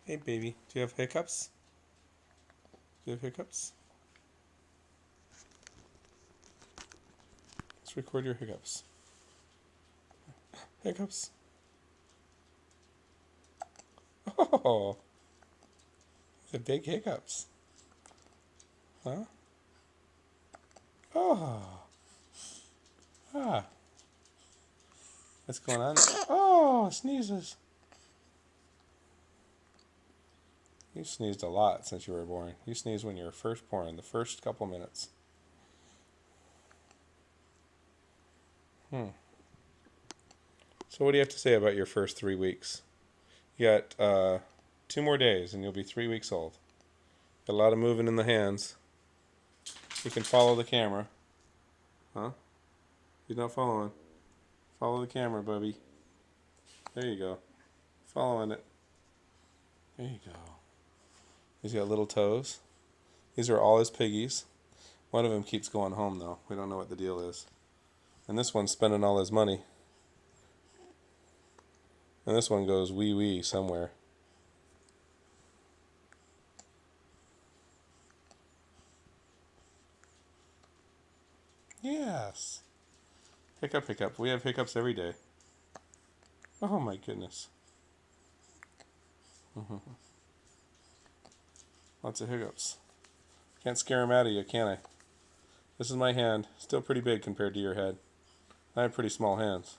Hey baby, do you have hiccups? Do you have hiccups? Let's record your hiccups. Hiccups. Oh, the big hiccups. Huh? Oh. Ah. What's going on? Oh, sneezes. You sneezed a lot since you were born. You sneezed when you were first born, the first couple minutes. So what do you have to say about your first 3 weeks? You got 2 more days and you'll be 3 weeks old. Got a lot of moving in the hands. You can follow the camera. Huh? You're not following. Follow the camera, Bubby. There you go. Following it. There you go. He's got little toes. These are all his piggies. One of them keeps going home, though. We don't know what the deal is. And this one's spending all his money. And this one goes wee wee somewhere. Yes. Hiccup, hiccup. We have hiccups every day. Oh my goodness. Lots of hiccups. Can't scare him out of you, can I? This is my hand. Still pretty big compared to your head. I have pretty small hands.